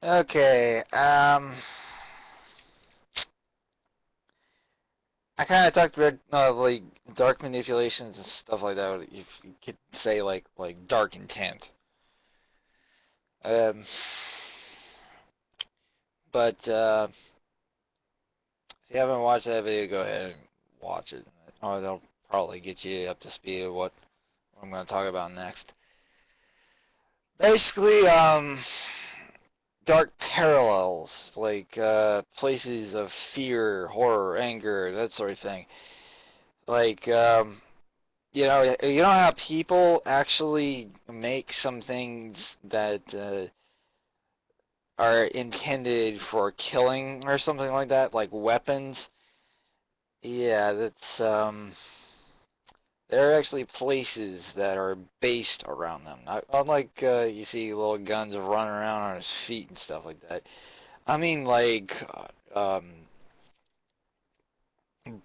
Okay. I kind of talked about like dark manipulations and stuff like that. If you could say like dark intent. Um, but if you haven't watched that video, go ahead and watch it. Or they'll probably get you up to speed of what I'm going to talk about next. Basically, dark parallels, like places of fear, horror, anger, that sort of thing. Like, you know how people actually make some things that are intended for killing or something like that, like weapons. Yeah, that's there are actually places that are based around them. Unlike you see little guns running around on his feet and stuff like that. I mean like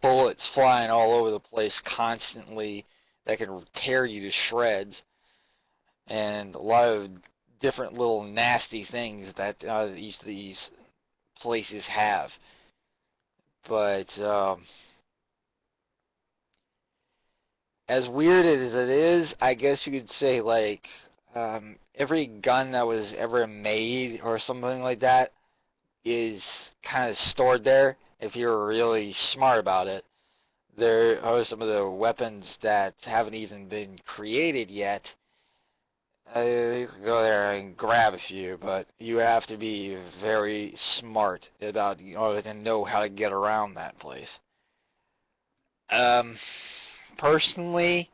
bullets flying all over the place constantly that can tear you to shreds, and a lot of different little nasty things that these places have. But as weird as it is, I guess you could say like every gun that was ever made or something like that is kind of stored there. If you're really smart about it, there are some of the weapons that haven't even been created yet. You can go there and grab a few, but you have to be very smart about, and know how to get around that place. Um, Personally,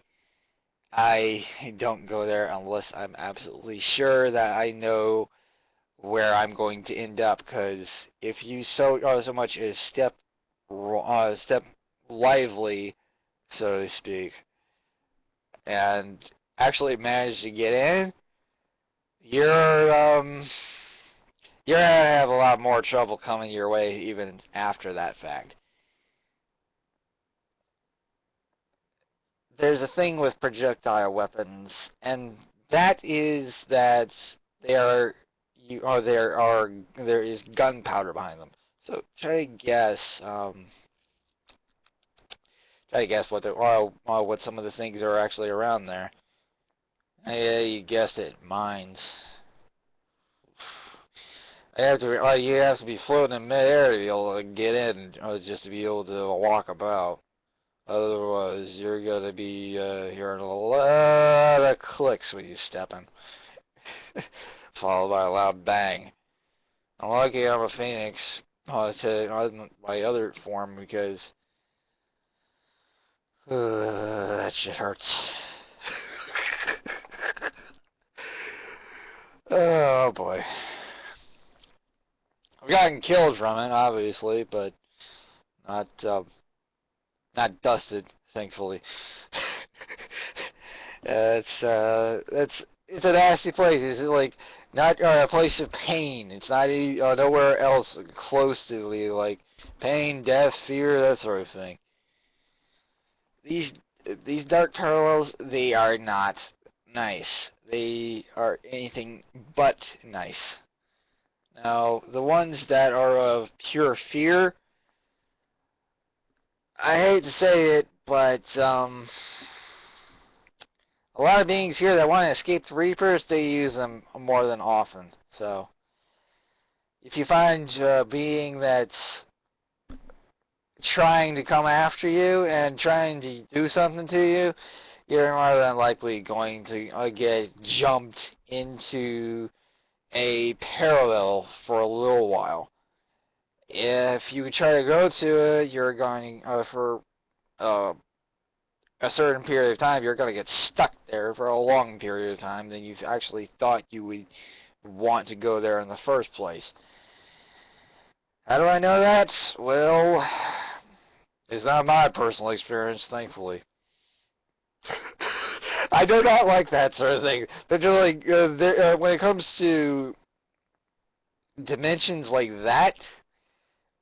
I don't go there unless I'm absolutely sure that I know where I'm going to end up. Because if you so much as step lively, so to speak, and actually manage to get in, you're gonna have a lot more trouble coming your way even after that fact. There's a thing with projectile weapons, and that is that they are there is gunpowder behind them. So try to guess what some of the things are actually around there. Yeah, you guessed it, mines. You have to be floating in midair to be able to get in, or just to be able to walk about. Otherwise, you're gonna be hearing a lot of clicks when you step in, followed by a loud bang. I'm lucky I'm a phoenix to my other form because that shit hurts. Oh boy. I've gotten killed from it, obviously, but not not dusted, thankfully. It's a nasty place. It's like not a place of pain. It's not nowhere else close to like pain, death, fear, that sort of thing. These these dark parallels, they are not nice. They are anything but nice. Now, the ones that are of pure fear, I hate to say it, but a lot of beings here that want to escape the Reapers, they use them more than often. So, if you find a being that's trying to come after you and trying to do something to you, you're more than likely going to get jumped into a parallel for a little while. If you try to go to it, you're going for uh, a certain period of time, you're going to get stuck there for a long period of time than you actually thought you would want to go there in the first place. How do I know that? Well, it's not my personal experience, thankfully. I do not like that sort of thing. But like, when it comes to dimensions like that,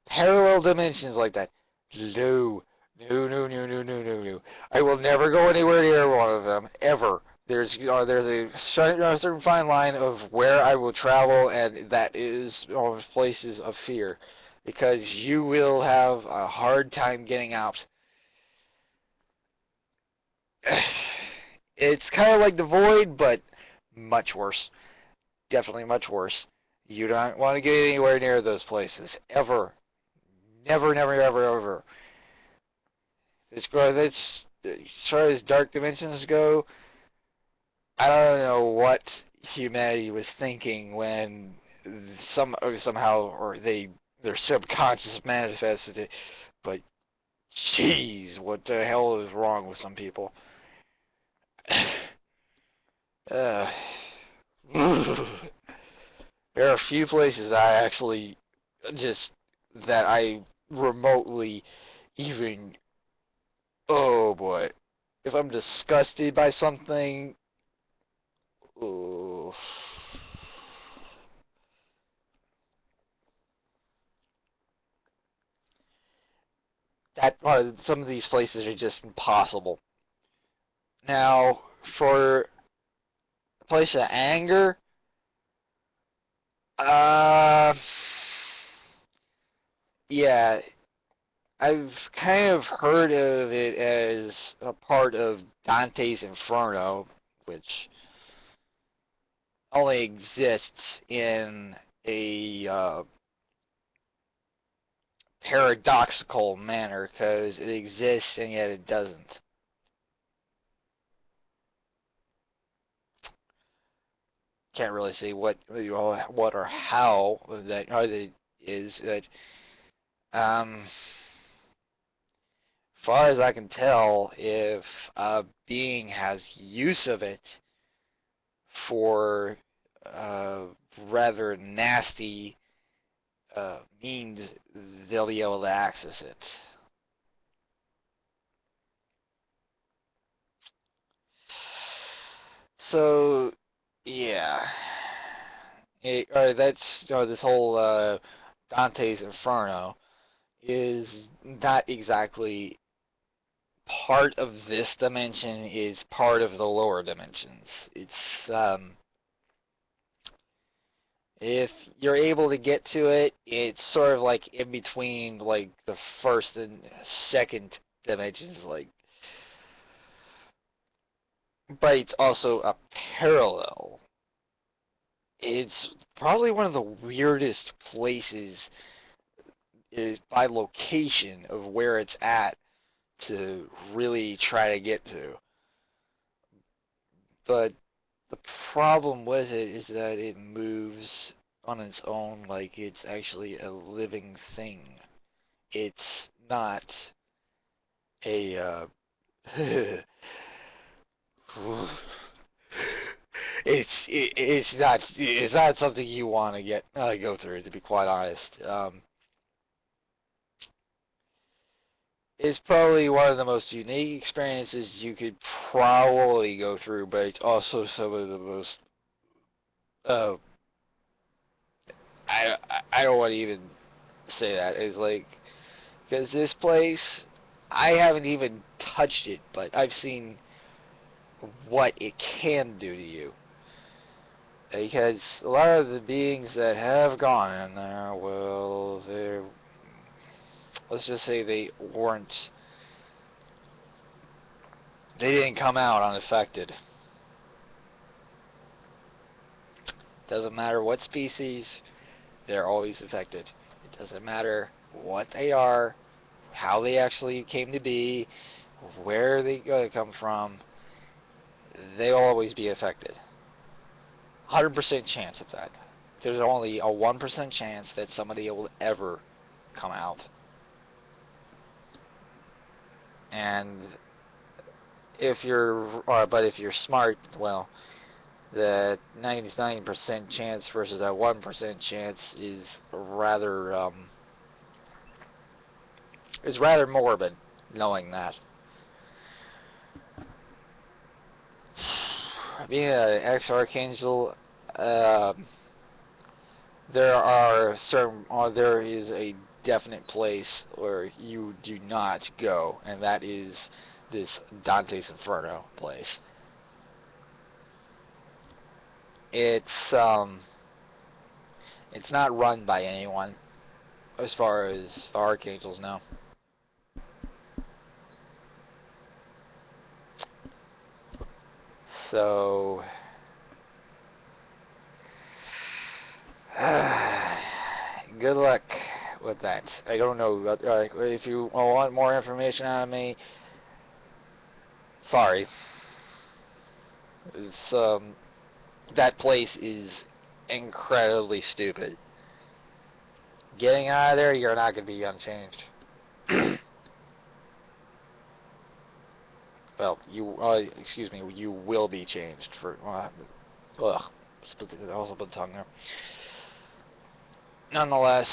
parallel dimensions like that, no, no, no, no, no, no, no, no. I will never go anywhere near one of them, ever. there's a certain fine line of where I will travel, and that is places of fear, because you will have a hard time getting out. It's kind of like the void, but much worse. Definitely much worse. You don't want to get anywhere near those places ever. Never, never, ever, ever. As far as dark dimensions go, I don't know what humanity was thinking when somehow or their subconscious manifested it, but jeez, what the hell is wrong with some people? uh, there are a few places that I actually just that I remotely even, oh boy, if I'm disgusted by something, oh, that some of these places are just impossible. Now, for a place of anger, uh, yeah, I've kind of heard of it as a part of Dante's Inferno, which only exists in a paradoxical manner, because it exists and yet it doesn't. Can't really say what or how that is. That far as I can tell, if a being has use of it for rather nasty means, they'll be able to access it. So, yeah, that's this whole Dante's Inferno is not exactly part of this dimension. Is part of the lower dimensions. It's if you're able to get to it, it's sort of like in between like the first and second dimensions, like, but it's also a parallel. It's probably one of the weirdest places by location of where it's at to really try to get to. But the problem with it is that it moves on its own like it's actually a living thing. It's not a it's not something you want to get go through, to be quite honest. It's probably one of the most unique experiences you could probably go through, but it's also some of the most uh, I don't want to even say that. It's like, because this place, I haven't even touched it, but I've seen what it can do to you. Because a lot of the beings that have gone in there, well, let's just say they didn't come out unaffected. Doesn't matter what species, they're always affected. It doesn't matter what they are, how they actually came to be, where they come from, they'll always be affected. 100% chance of that. There's only a 1% chance that somebody will ever come out. And but if you're smart, well, the 99% chance versus that 1% chance is rather morbid, knowing that. Being an ex-archangel, there is a definite place where you do not go, and that is this Dante's Inferno place. it's not run by anyone as far as the Archangels know. So good luck with that. I don't know if you want more information on me. Sorry. It's that place is incredibly stupid. Getting out of there, you're not going to be unchanged. Well, excuse me, you will be changed for, I also put the tongue there. Nonetheless,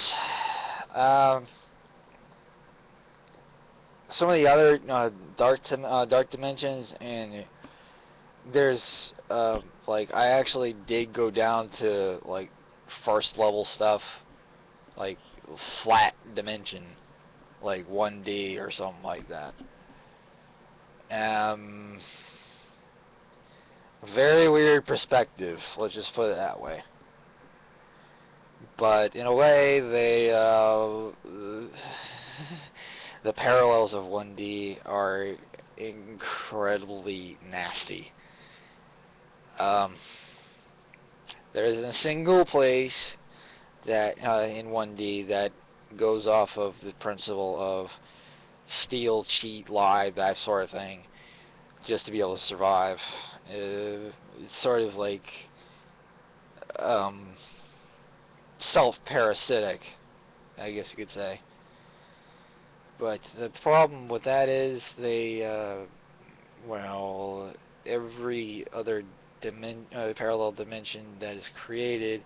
some of the other dark dimensions, and there's, like, I actually did go down to, like, first level stuff, like, flat dimension, like 1D or something like that. Very weird perspective, let's just put it that way. But in a way, the parallels of 1D are incredibly nasty. There isn't a single place that in 1D that goes off of the principle of steal, cheat, lie, that sort of thing, just to be able to survive. It's sort of like self-parasitic, I guess you could say. But the problem with that is well, every other parallel dimension that is created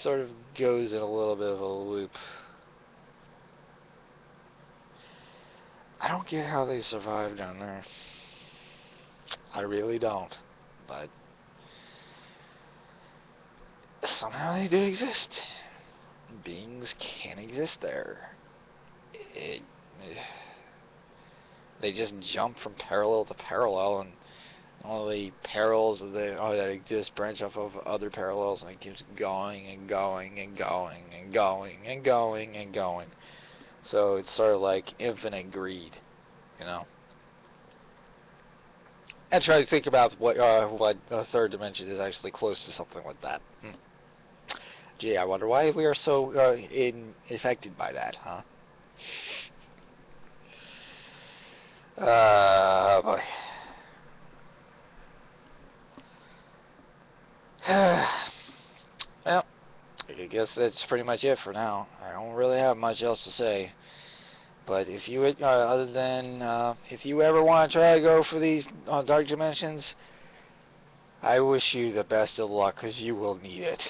sort of goes in a little bit of a loop. I don't get how they survive down there. I really don't. But somehow they do exist. Beings can exist there. They just jump from parallel to parallel, and all the parallels that exist branch off of other parallels, and it keeps going and going and going and going and going and going. So it's sort of like infinite greed, you know. And try to think about what a third dimension is actually close to something like that. Gee, I wonder why we are so affected by that, huh? Boy. Well, I guess that's pretty much it for now. I don't really have much else to say. But if you, other than, if you ever want to try to go for these dark dimensions, I wish you the best of luck, because you will need it.